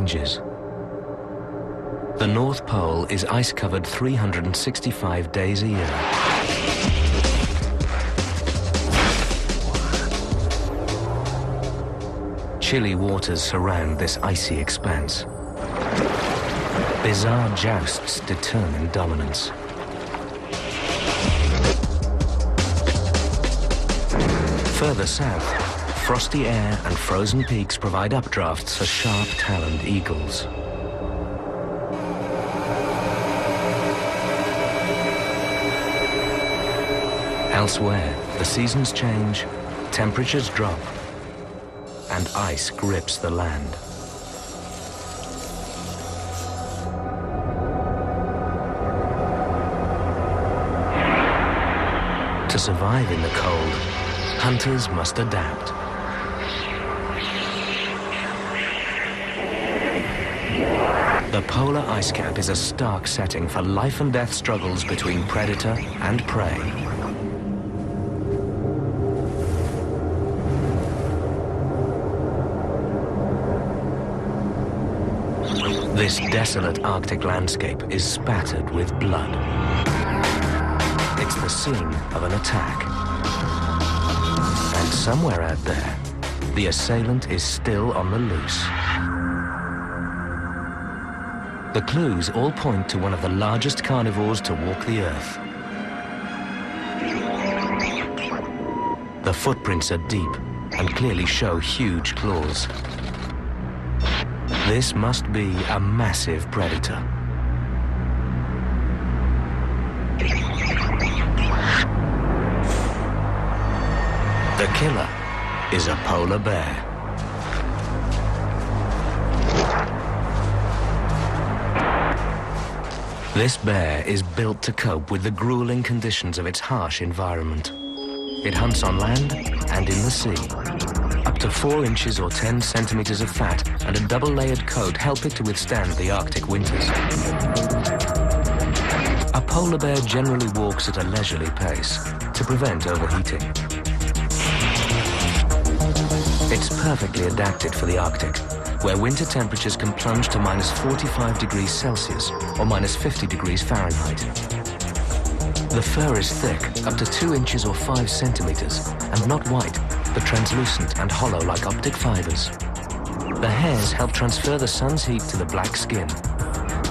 changes. The North Pole is ice-covered 365 days a year. Chilly waters surround this icy expanse. Bizarre jousts determine dominance. Further south, frosty air and frozen peaks provide updrafts for sharp-taloned eagles. Elsewhere, the seasons change, temperatures drop, and ice grips the land. To survive in the cold, hunters must adapt. The polar ice cap is a stark setting for life and death struggles between predator and prey. This desolate Arctic landscape is spattered with blood. It's the scene of an attack. And somewhere out there, the assailant is still on the loose. The clues all point to one of the largest carnivores to walk the earth. The footprints are deep and clearly show huge claws. This must be a massive predator. The killer is a polar bear. This bear is built to cope with the grueling conditions of its harsh environment. It hunts on land and in the sea. Up to 4 inches or 10 centimeters of fat and a double-layered coat help it to withstand the Arctic winters. A polar bear generally walks at a leisurely pace to prevent overheating. It's perfectly adapted for the Arctic, where winter temperatures can plunge to minus 45 degrees Celsius or minus 50 degrees Fahrenheit. The fur is thick, up to 2 inches or 5 centimeters, and not white, but translucent and hollow like optic fibers. The hairs help transfer the sun's heat to the black skin.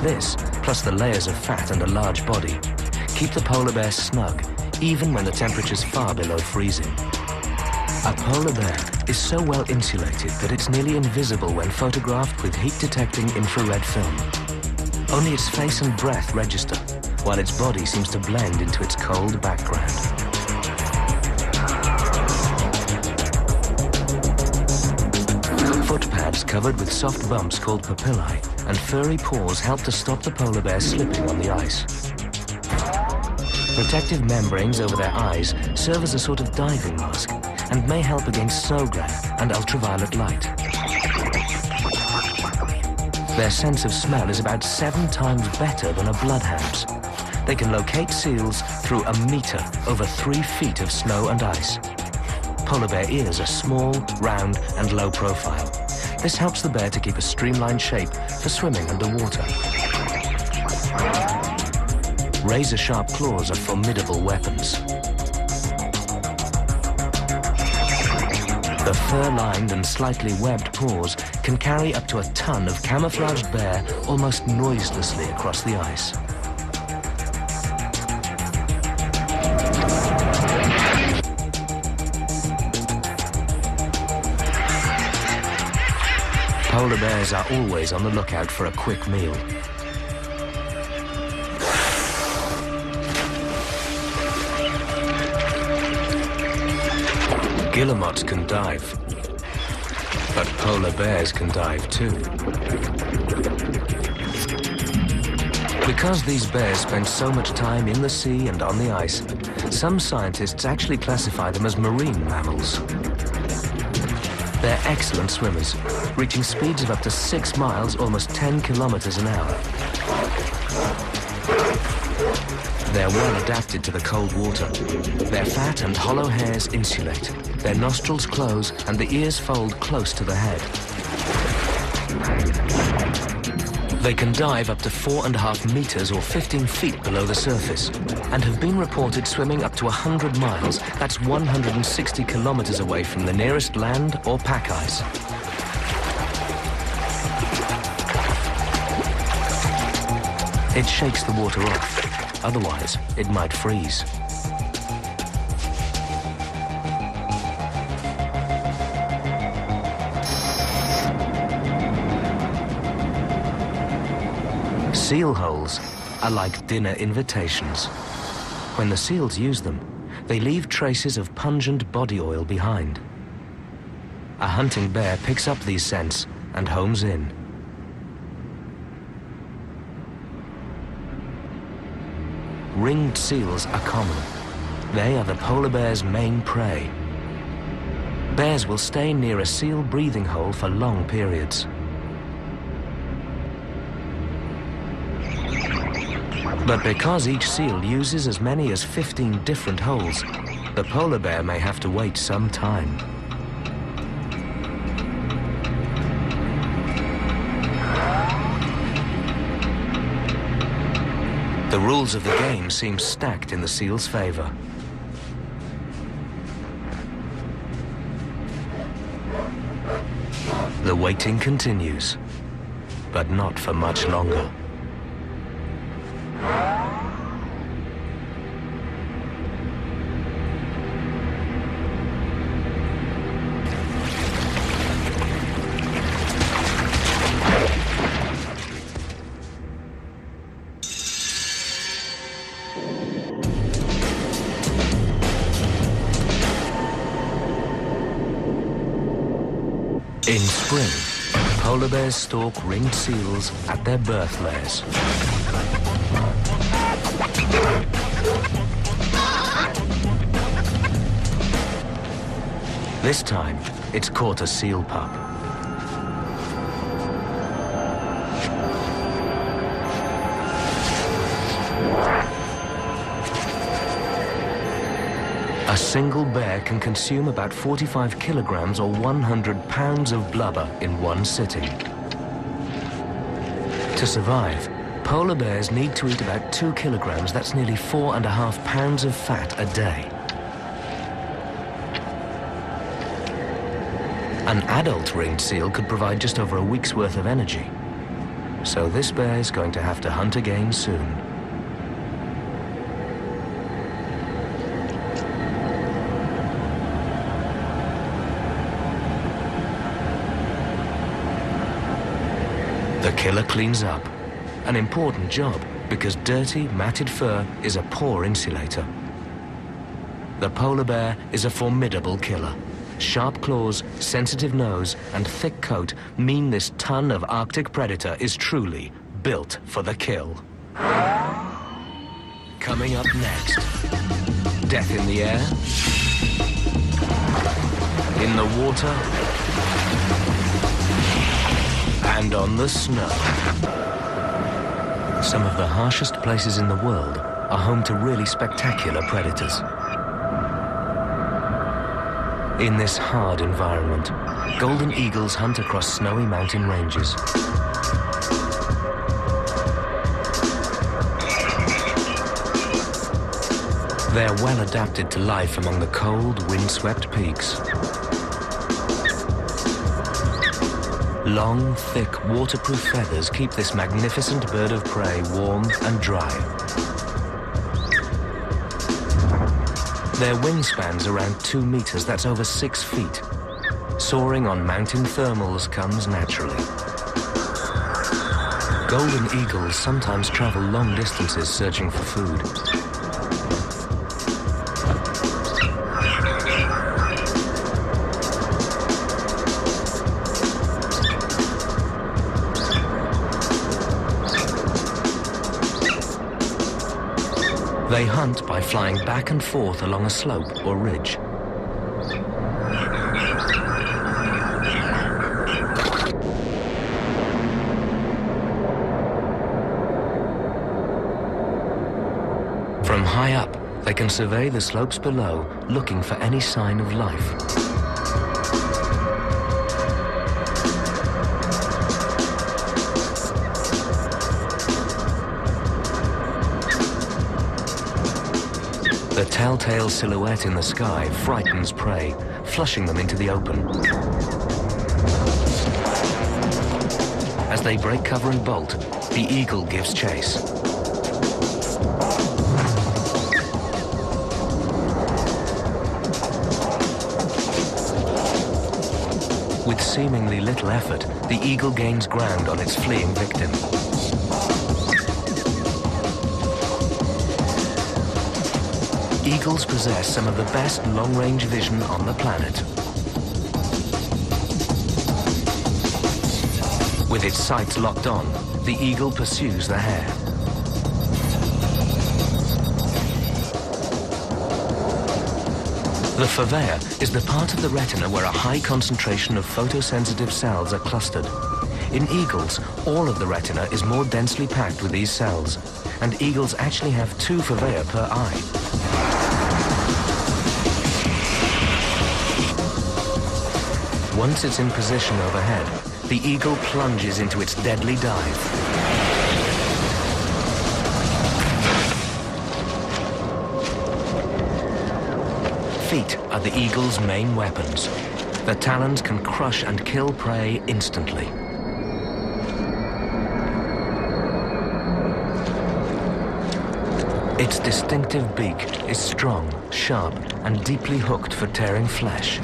This, plus the layers of fat and a large body, keep the polar bear snug, even when the temperature's far below freezing. A polar bear is so well insulated that it's nearly invisible when photographed with heat-detecting infrared film. Only its face and breath register, while its body seems to blend into its cold background. Foot pads covered with soft bumps called papillae and furry paws help to stop the polar bear slipping on the ice. Protective membranes over their eyes serve as a sort of diving mask and may help against snow glare and ultraviolet light. Their sense of smell is about 7 times better than a bloodhound's. They can locate seals through a meter over 3 feet of snow and ice. Polar bear ears are small, round, and low profile. This helps the bear to keep a streamlined shape for swimming underwater. Razor-sharp claws are formidable weapons. The fur-lined and slightly webbed paws can carry up to a ton of camouflaged bear almost noiselessly across the ice. Polar bears are always on the lookout for a quick meal. Guillemots can dive, but polar bears can dive too. Because these bears spend so much time in the sea and on the ice, some scientists actually classify them as marine mammals. They're excellent swimmers, reaching speeds of up to 6 miles, almost 10 kilometers an hour. They're well adapted to the cold water. Their fat and hollow hairs insulate. Their nostrils close and the ears fold close to the head. They can dive up to 4.5 meters or 15 feet below the surface and have been reported swimming up to 100 miles, that's 160 kilometers away from the nearest land or pack ice. It shakes the water off, otherwise it might freeze. Seal holes are like dinner invitations. When the seals use them, they leave traces of pungent body oil behind. A hunting bear picks up these scents and homes in. Ringed seals are common. They are the polar bear's main prey. Bears will stay near a seal breathing hole for long periods. But because each seal uses as many as 15 different holes, the polar bear may have to wait some time. The rules of the game seem stacked in the seal's favor. The waiting continues, but not for much longer. In spring, polar bears stalk ringed seals at their birth lairs. This time, it's caught a seal pup. A single bear can consume about 45 kilograms or 100 pounds of blubber in one sitting. To survive, polar bears need to eat about 2 kilograms, that's nearly 4.5 pounds of fat a day. An adult ringed seal could provide just over a week's worth of energy. So this bear is going to have to hunt again soon. The killer cleans up. An important job because dirty, matted fur is a poor insulator. The polar bear is a formidable killer. Sharp claws, sensitive nose, and thick coat mean this ton of Arctic predator is truly built for the kill. Coming up next, death in the air, in the water, and on the snow. Some of the harshest places in the world are home to really spectacular predators. In this hard environment, golden eagles hunt across snowy mountain ranges. They're well adapted to life among the cold, windswept peaks. Long, thick, waterproof feathers keep this magnificent bird of prey warm and dry. Their wingspan's around 2 meters, that's over 6 feet. Soaring on mountain thermals comes naturally. Golden eagles sometimes travel long distances searching for food. They hunt by flying back and forth along a slope or ridge. From high up, they can survey the slopes below, looking for any sign of life. telltale silhouette in the sky frightens prey, flushing them into the open. As they break cover and bolt, the eagle gives chase. With seemingly little effort, the eagle gains ground on its fleeing victim. Eagles possess some of the best long-range vision on the planet. With its sights locked on, the eagle pursues the hare. The fovea is the part of the retina where a high concentration of photosensitive cells are clustered. In eagles, all of the retina is more densely packed with these cells, and eagles actually have 2 fovea per eye. Once it's in position overhead, the eagle plunges into its deadly dive. Feet are the eagle's main weapons. Their talons can crush and kill prey instantly. Its distinctive beak is strong, sharp, and deeply hooked for tearing flesh.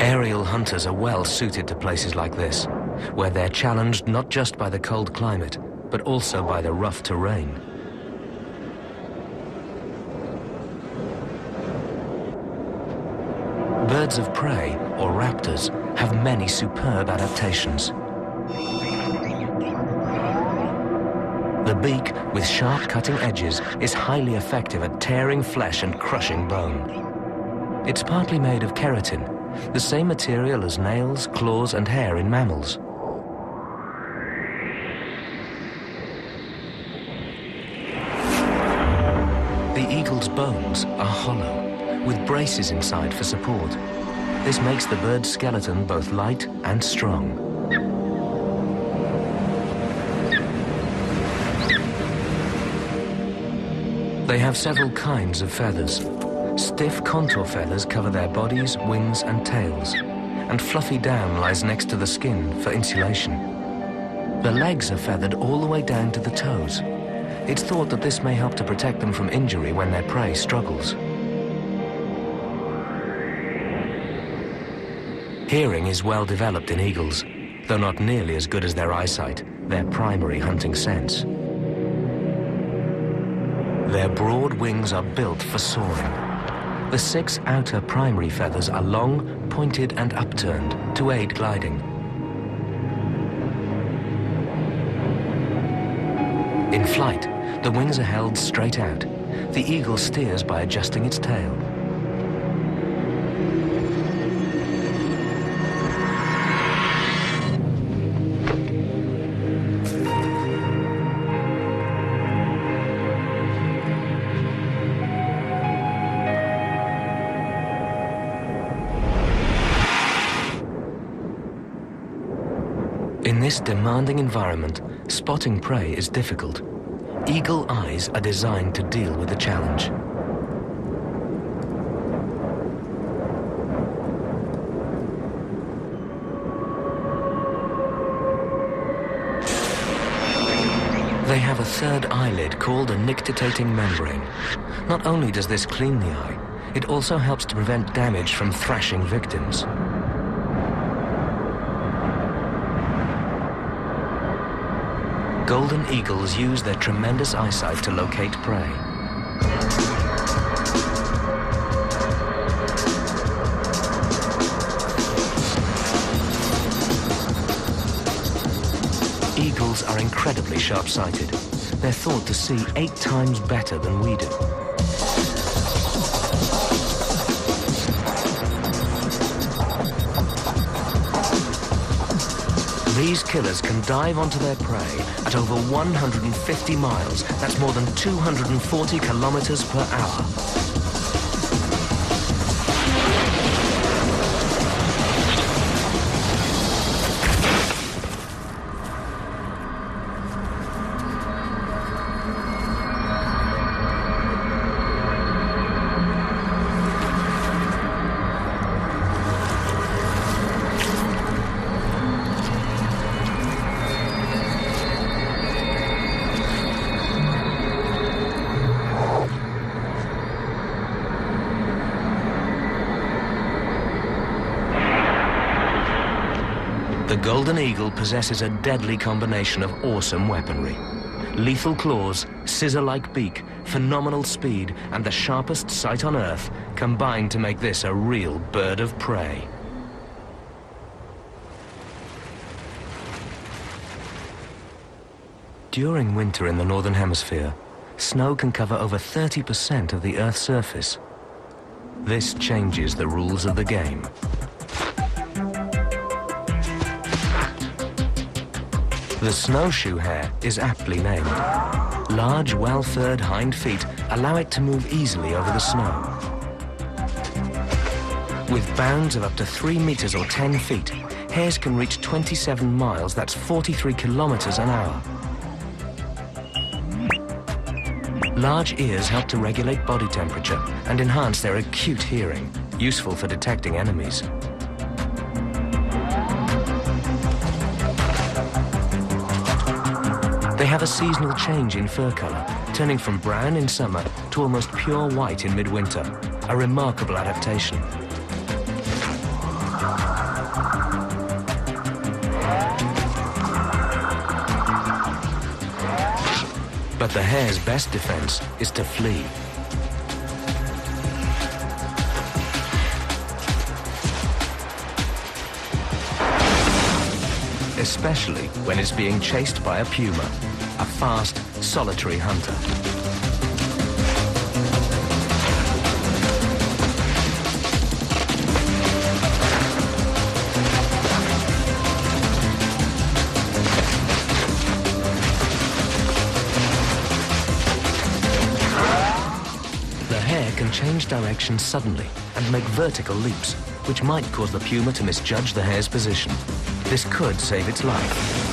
Aerial hunters are well suited to places like this, where they're challenged not just by the cold climate, but also by the rough terrain. Birds of prey, or raptors, have many superb adaptations. The beak, with sharp cutting edges, is highly effective at tearing flesh and crushing bone. It's partly made of keratin, the same material as nails, claws, and hair in mammals. The eagle's bones are hollow, with braces inside for support. This makes the bird's skeleton both light and strong. They have several kinds of feathers. Stiff contour feathers cover their bodies, wings, and tails, and fluffy down lies next to the skin for insulation. The legs are feathered all the way down to the toes. It's thought that this may help to protect them from injury when their prey struggles. Hearing is well developed in eagles, though not nearly as good as their eyesight, their primary hunting sense. Their broad wings are built for soaring. The 6 outer primary feathers are long, pointed, and upturned to aid gliding. In flight, the wings are held straight out. The eagle steers by adjusting its tail. In this demanding environment, spotting prey is difficult. Eagle eyes are designed to deal with the challenge. They have a third eyelid called a nictitating membrane. Not only does this clean the eye, it also helps to prevent damage from thrashing victims. Golden eagles use their tremendous eyesight to locate prey. Eagles are incredibly sharp-sighted. They're thought to see 8 times better than we do. These killers can dive onto their prey at over 150 miles. That's more than 240 kilometers per hour. The golden eagle possesses a deadly combination of awesome weaponry. Lethal claws, scissor-like beak, phenomenal speed, and the sharpest sight on Earth combine to make this a real bird of prey. During winter in the Northern Hemisphere, snow can cover over 30% of the Earth's surface. This changes the rules of the game. The snowshoe hare is aptly named. Large, well-furred hind feet allow it to move easily over the snow. With bounds of up to 3 meters or 10 feet, hares can reach 27 miles, that's 43 kilometers an hour. Large ears help to regulate body temperature and enhance their acute hearing, useful for detecting enemies. They have a seasonal change in fur color, turning from brown in summer to almost pure white in midwinter, a remarkable adaptation. But the hare's best defense is to flee. Especially when it's being chased by a puma, a fast, solitary hunter. The hare can change direction suddenly and make vertical leaps, which might cause the puma to misjudge the hare's position. This could save its life.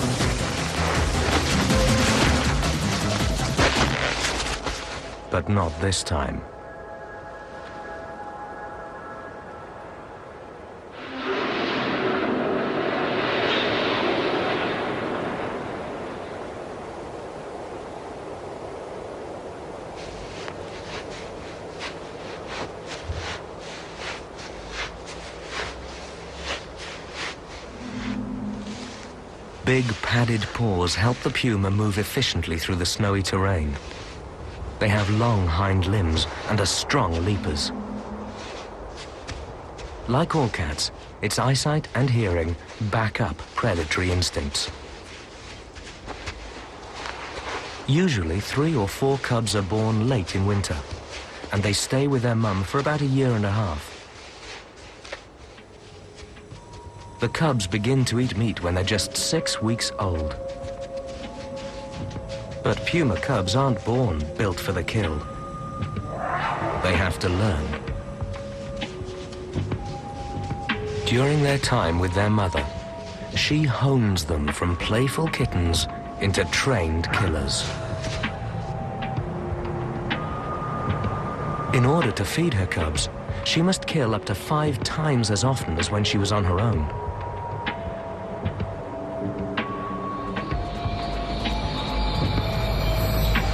But not this time. Big padded paws help the puma move efficiently through the snowy terrain. They have long hind limbs and are strong leapers. Like all cats, its eyesight and hearing back up predatory instincts. Usually 3 or 4 cubs are born late in winter, and they stay with their mum for about a year and a half. The cubs begin to eat meat when they're just 6 weeks old. But puma cubs aren't born built for the kill. They have to learn. During their time with their mother, she hones them from playful kittens into trained killers. In order to feed her cubs, she must kill up to 5 times as often as when she was on her own.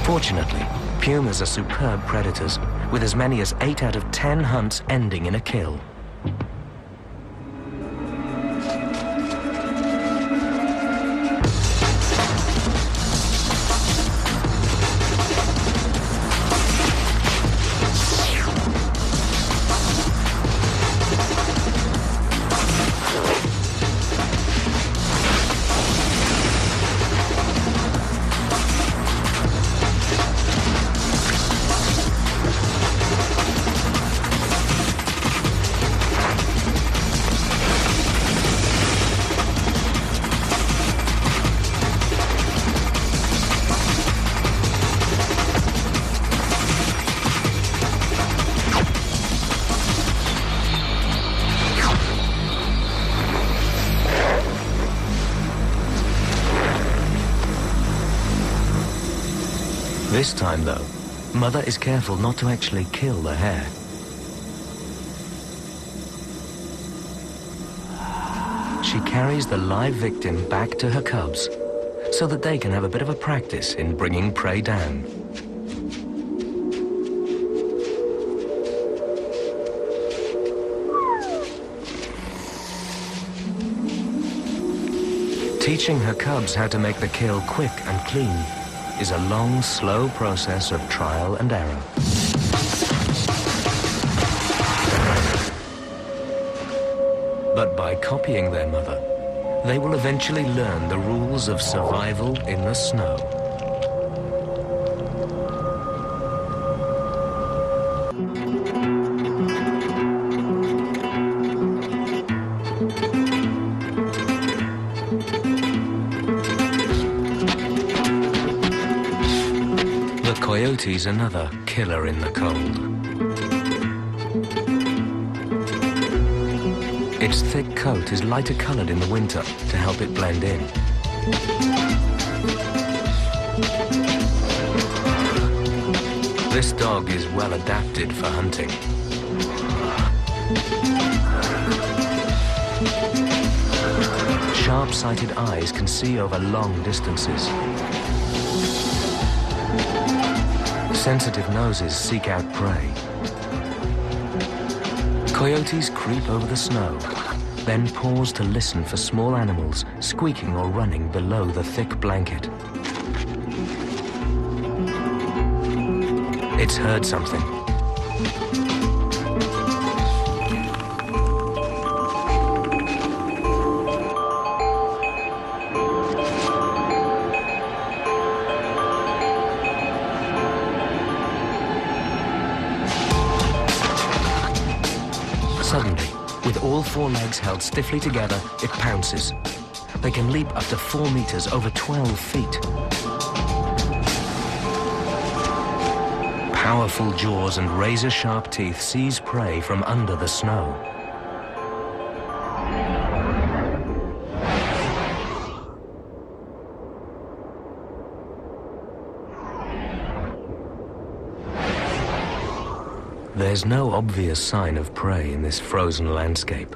Fortunately, pumas are superb predators, with as many as 8 out of 10 hunts ending in a kill. This time, though, Mother is careful not to actually kill the hare. She carries the live victim back to her cubs so that they can have a bit of a practice in bringing prey down. Teaching her cubs how to make the kill quick and clean is a long, slow process of trial and error. But by copying their mother, they will eventually learn the rules of survival in the snow. The coyote's another killer in the cold. Its thick coat is lighter colored in the winter to help it blend in. This dog is well adapted for hunting. Sharp-sighted eyes can see over long distances. Sensitive noses seek out prey. Coyotes creep over the snow, then pause to listen for small animals squeaking or running below the thick blanket. It's heard something. Suddenly, with all four legs held stiffly together, it pounces. They can leap up to 4 meters, over 12 feet. Powerful jaws and razor-sharp teeth seize prey from under the snow. There's no obvious sign of prey in this frozen landscape,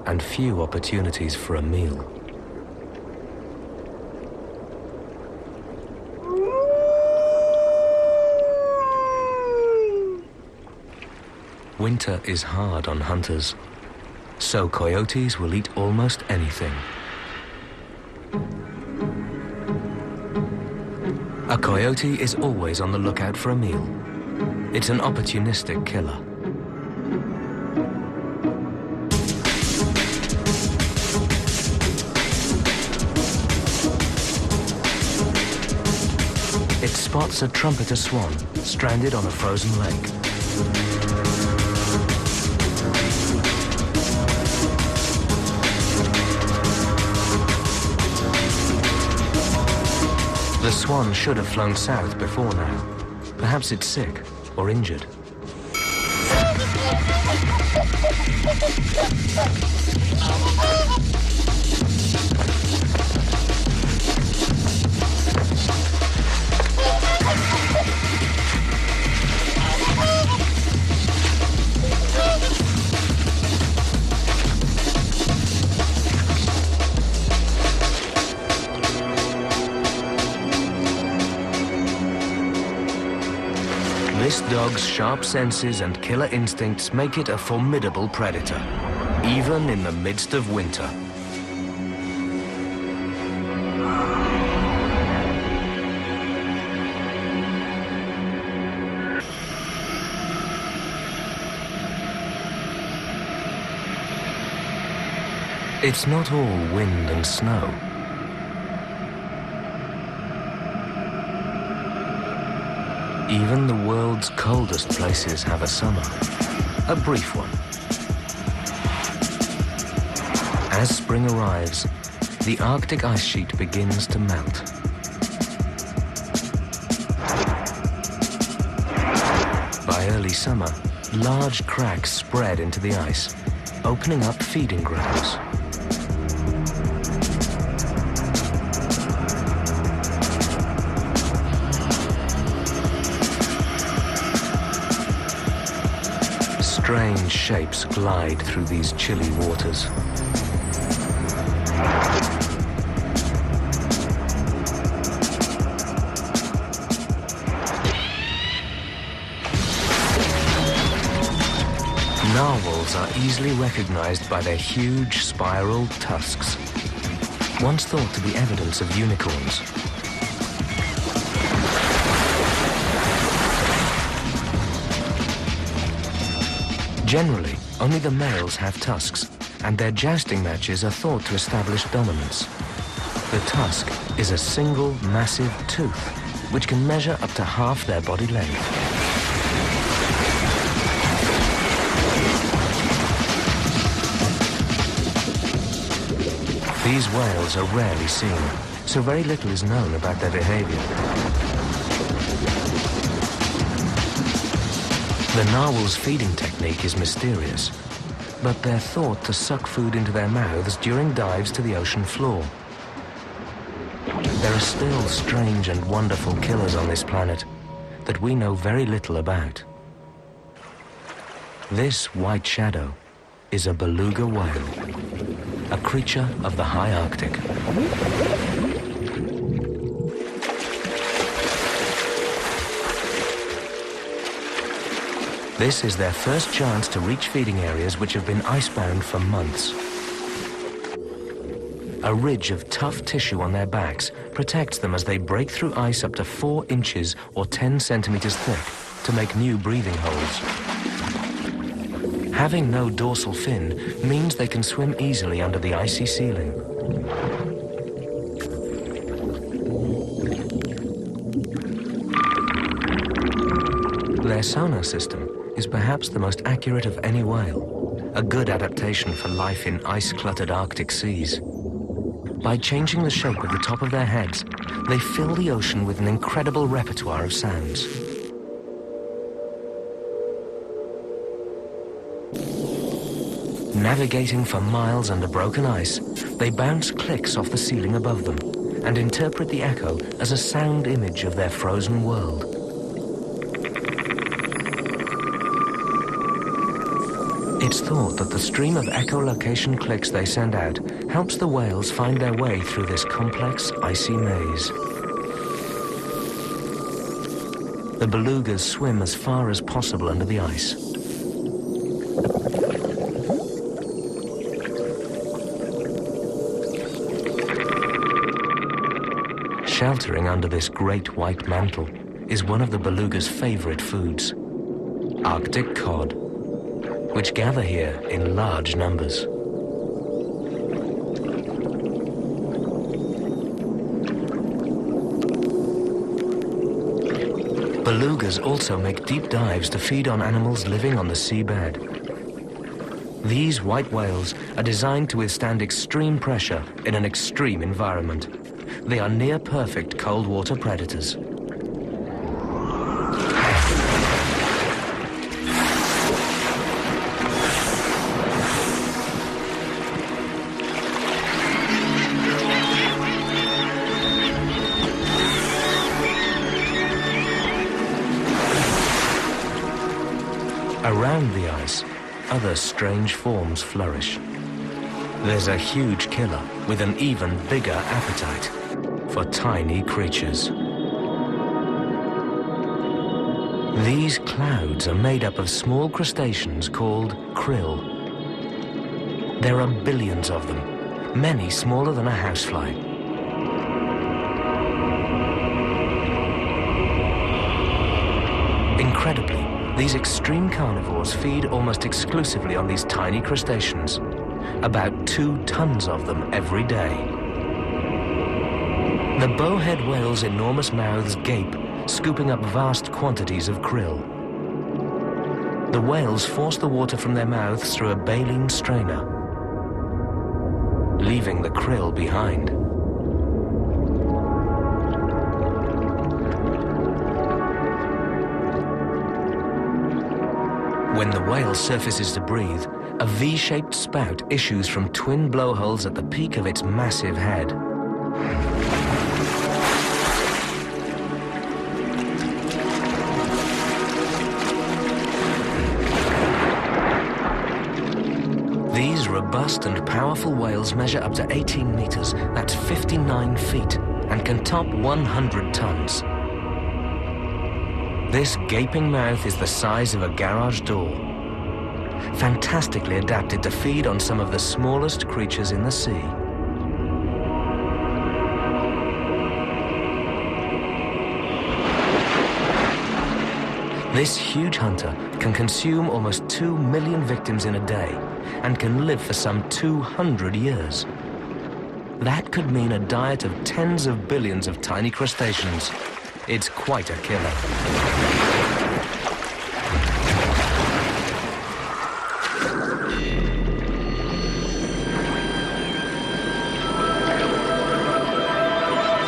and few opportunities for a meal. Winter is hard on hunters, so coyotes will eat almost anything. A coyote is always on the lookout for a meal. It's an opportunistic killer. It spots a trumpeter swan stranded on a frozen lake. The swan should have flown south before now. Perhaps it's sick or injured. This dog's sharp senses and killer instincts make it a formidable predator, even in the midst of winter. It's not all wind and snow. Even the world's coldest places have a summer, a brief one. As spring arrives, the Arctic ice sheet begins to melt. By early summer, large cracks spread into the ice, opening up feeding grounds. strange shapes glide through these chilly waters. Narwhals are easily recognized by their huge spiral tusks, once thought to be evidence of unicorns. Generally, only the males have tusks, and their jousting matches are thought to establish dominance. The tusk is a single massive tooth, which can measure up to half their body length. These whales are rarely seen, so very little is known about their behavior. The narwhal's feeding technique is mysterious, but they're thought to suck food into their mouths during dives to the ocean floor. There are still strange and wonderful killers on this planet that we know very little about. This white shadow is a beluga whale, a creature of the high Arctic. This is their first chance to reach feeding areas which have been icebound for months. A ridge of tough tissue on their backs protects them as they break through ice up to 4 inches or 10 centimeters thick to make new breathing holes. Having no dorsal fin means they can swim easily under the icy ceiling. Their sonar system is perhaps the most accurate of any whale, a good adaptation for life in ice-cluttered Arctic seas. By changing the shape of the top of their heads, they fill the ocean with an incredible repertoire of sounds. Navigating for miles under broken ice, they bounce clicks off the ceiling above them and interpret the echo as a sound image of their frozen world. It's thought that the stream of echolocation clicks they send out helps the whales find their way through this complex, icy maze. The belugas swim as far as possible under the ice. Sheltering under this great white mantle is one of the beluga's favorite foods, Arctic cod, which gather here in large numbers. Belugas also make deep dives to feed on animals living on the seabed. These white whales are designed to withstand extreme pressure in an extreme environment. They are near-perfect cold water predators. Around the ice, other strange forms flourish. There's a huge killer with an even bigger appetite for tiny creatures. These clouds are made up of small crustaceans called krill. There are billions of them, many smaller than a housefly. Incredibly, these extreme carnivores feed almost exclusively on these tiny crustaceans, about 2 tons of them every day. The bowhead whale's enormous mouths gape, scooping up vast quantities of krill. The whales force the water from their mouths through a baleen strainer, leaving the krill behind. When the whale surfaces to breathe, a V-shaped spout issues from twin blowholes at the peak of its massive head. These robust and powerful whales measure up to 18 meters, that's 59 feet, and can top 100 tons. This gaping mouth is the size of a garage door, fantastically adapted to feed on some of the smallest creatures in the sea. This huge hunter can consume almost 2 million victims in a day and can live for some 200 years. That could mean a diet of tens of billions of tiny crustaceans. It's quite a killer.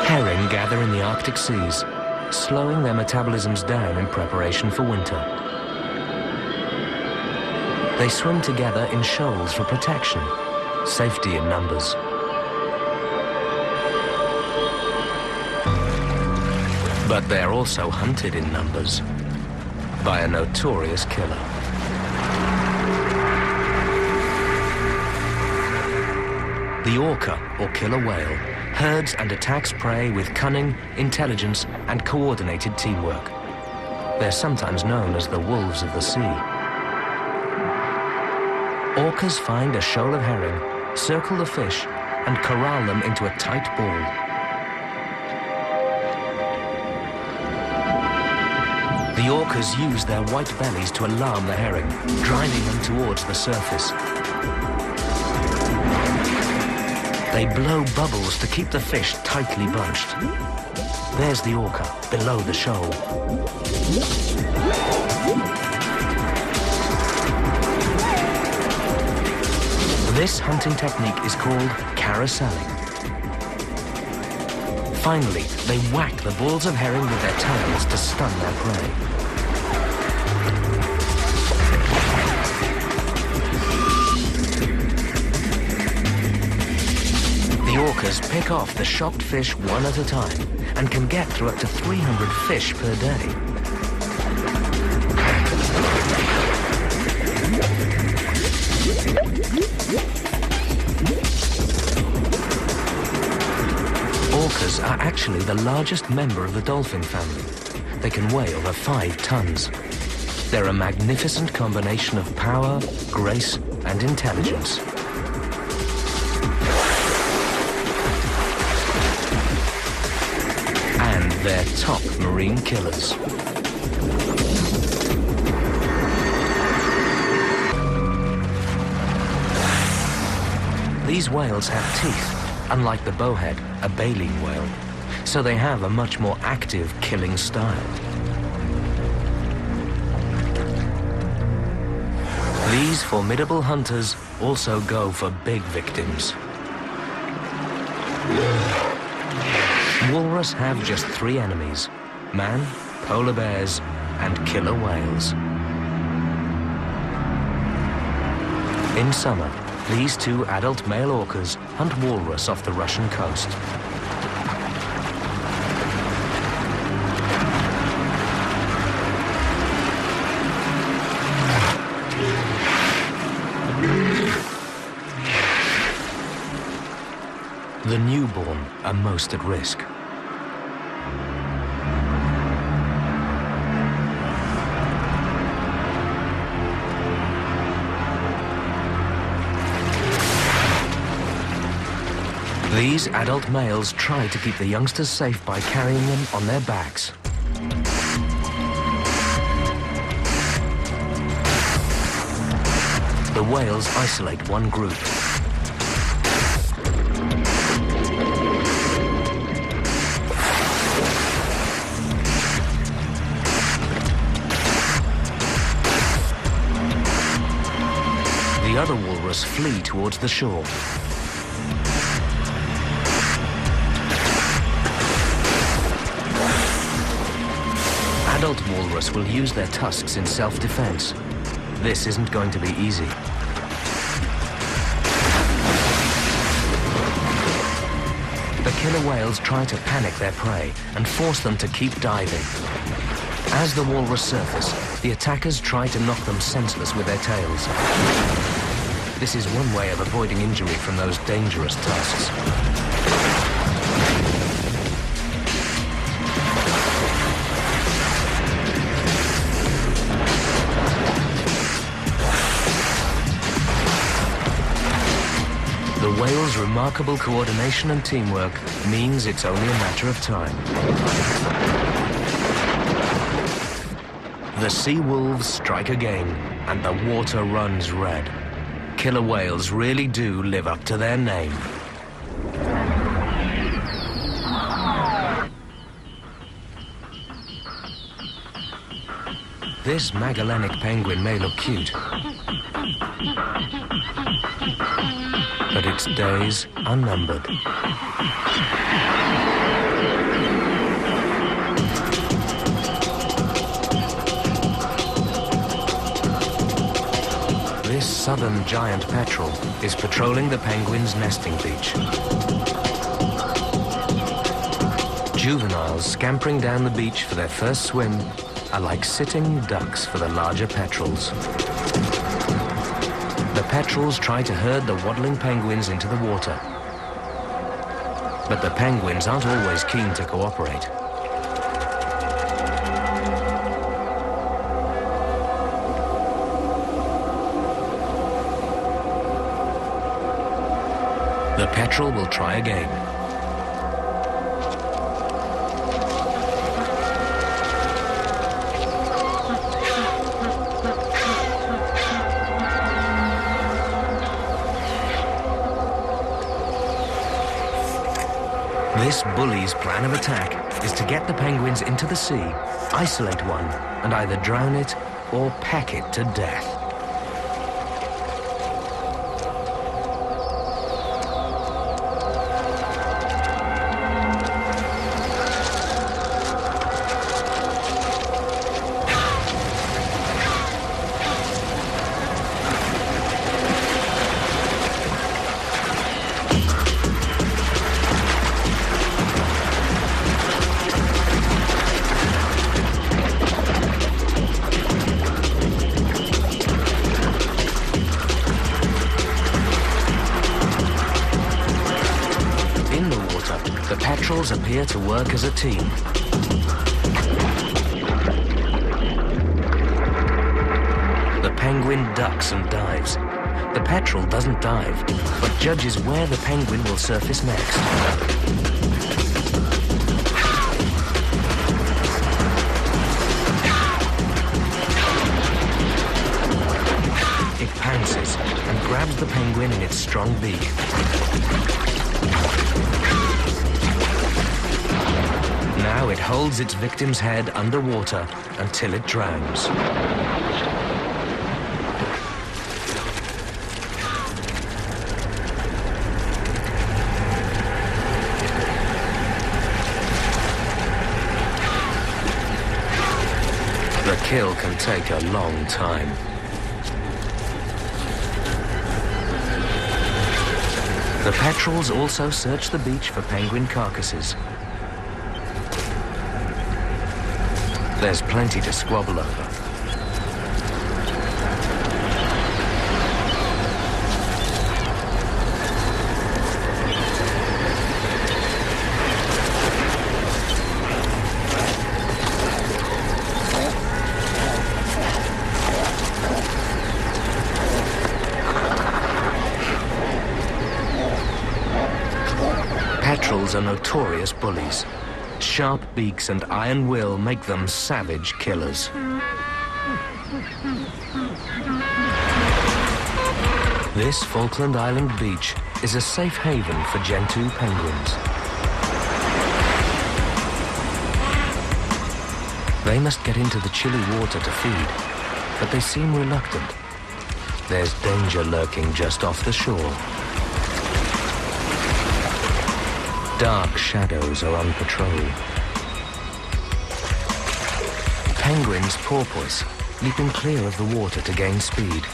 Herring gather in the Arctic seas, slowing their metabolisms down in preparation for winter. They swim together in shoals for protection, safety in numbers. But they're also hunted in numbers by a notorious killer. The orca, or killer whale, herds and attacks prey with cunning, intelligence, and coordinated teamwork. They're sometimes known as the wolves of the sea. Orcas find a shoal of herring, circle the fish, and corral them into a tight ball. The orcas use their white bellies to alarm the herring, driving them towards the surface. They blow bubbles to keep the fish tightly bunched. There's the orca, below the shoal. This hunting technique is called carouseling. Finally, they whack the balls of herring with their tails to stun their prey. The orcas pick off the shocked fish one at a time and can get through up to 300 fish per day. Orcas are actually the largest member of the dolphin family. They can weigh over 5 tons. They're a magnificent combination of power, grace, and intelligence. And they're top marine killers. These whales have teeth, unlike the bowhead, a baleen whale, so they have a much more active killing style. These formidable hunters also go for big victims. Walrus have just 3 enemies: man, polar bears, and killer whales. In summer, these 2 adult male orcas hunt walrus off the Russian coast. The newborn are most at risk. These adult males try to keep the youngsters safe by carrying them on their backs. The whales isolate one group. The other walrus flee towards the shore. Adult walrus will use their tusks in self-defense. This isn't going to be easy. The killer whales try to panic their prey and force them to keep diving. As the walrus surface, the attackers try to knock them senseless with their tails. This is one way of avoiding injury from those dangerous tusks. The whale's remarkable coordination and teamwork means it's only a matter of time. The sea wolves strike again, and the water runs red. Killer whales really do live up to their name. This Magellanic penguin may look cute, but its days are numbered. This southern giant petrel is patrolling the penguin's nesting beach. Juveniles scampering down the beach for their first swim are like sitting ducks for the larger petrels. The petrels try to herd the waddling penguins into the water. But the penguins aren't always keen to cooperate. The petrel will try again. This bully's plan of attack is to get the penguins into the sea, isolate one, and either drown it or peck it to death. Appear to work as a team. The penguin ducks and dives. The petrel doesn't dive, but judges where the penguin will surface next. It pounces and grabs the penguin in its strong beak. Now it holds its victim's head underwater until it drowns. The kill can take a long time. The petrels also search the beach for penguin carcasses. There's plenty to squabble over. Petrels are notorious bullies. Sharp beaks and iron will make them savage killers. This Falkland Island beach is a safe haven for Gentoo penguins. They must get into the chilly water to feed, but they seem reluctant. There's danger lurking just off the shore. Dark shadows are on patrol. Penguins porpoise, leaping clear of the water to gain speed.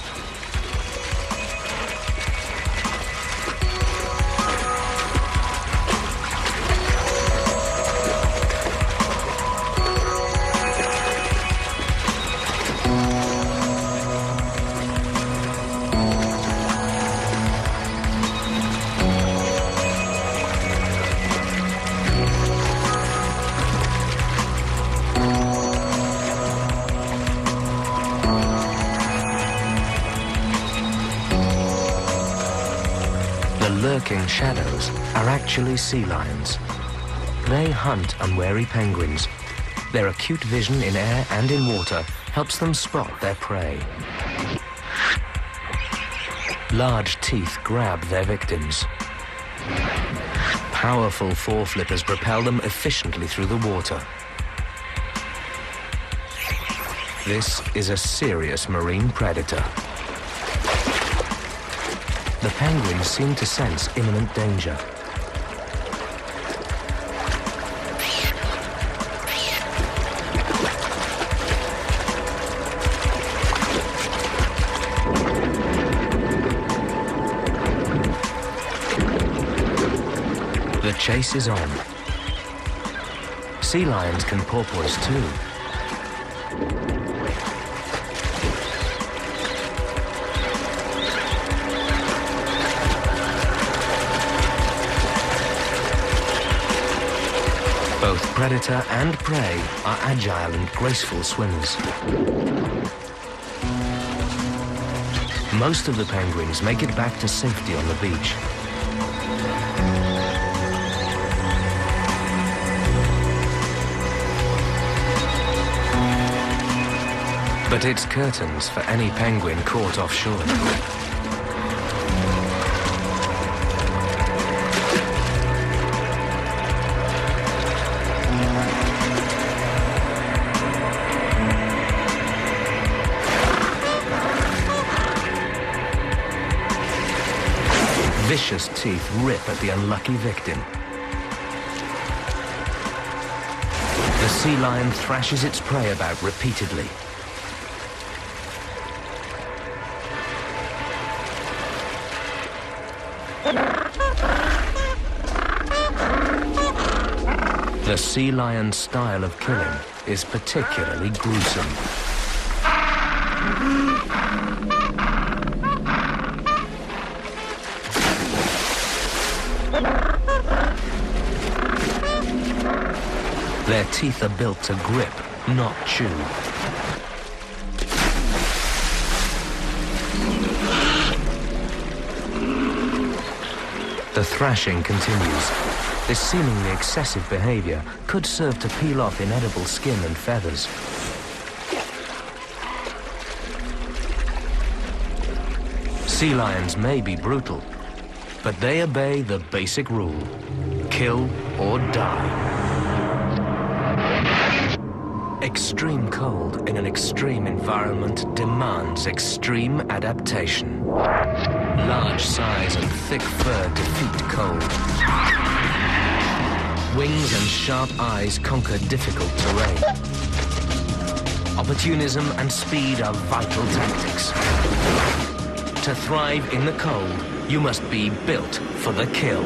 in shadows are actually sea lions. They hunt unwary penguins. Their acute vision in air and in water helps them spot their prey. Large teeth grab their victims. Powerful foreflippers propel them efficiently through the water. This is a serious marine predator. The penguins seem to sense imminent danger. The chase is on. Sea lions can porpoise too. Both predator and prey are agile and graceful swimmers. Most of the penguins make it back to safety on the beach. But it's curtains for any penguin caught offshore. Vicious teeth rip at the unlucky victim. The sea lion thrashes its prey about repeatedly. The sea lion's style of killing is particularly gruesome. Their teeth are built to grip, not chew. The thrashing continues. This seemingly excessive behavior could serve to peel off inedible skin and feathers. Sea lions may be brutal, but they obey the basic rule: kill or die. Extreme cold in an extreme environment demands extreme adaptation. Large size and thick fur defeat cold. Wings and sharp eyes conquer difficult terrain. Opportunism and speed are vital tactics. To thrive in the cold, you must be built for the kill.